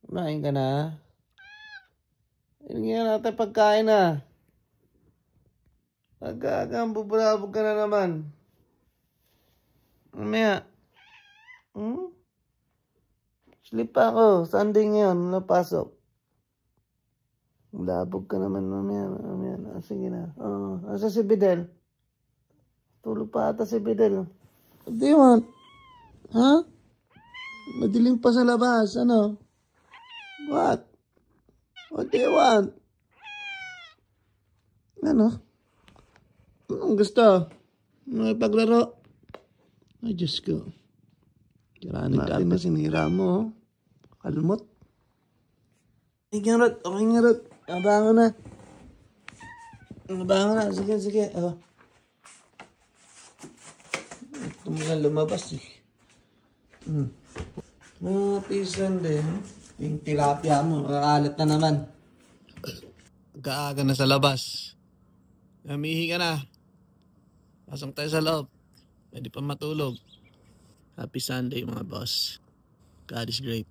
Kumain ka na? Hingihan natin pagkain na. Pagkagang bubulabog ka na naman. Mamaya. Sleep pa ako. Sunday ngayon. Napasok. Bulabog ka naman mamaya. Sige na. Asa si Bidel? Tulog pa ata si Bidel. What do you want? Ha? Madilim pa sa labas. Ano? What? What do you want? Ano? Anong gusto? May paglaro? Ay, Diyos ko. Kiranin natin na sinira mo. Kalmot. Okay nga rot. Abangan na. Sige. Ito mo na lumabas eh. Mga pisan din. Yung tilapia mo, kakalat na naman. Kaaga na sa labas. Namihi ka na. Pasok tayo sa loob. Pwede pa matulog. Happy Sunday mga boss. God is great.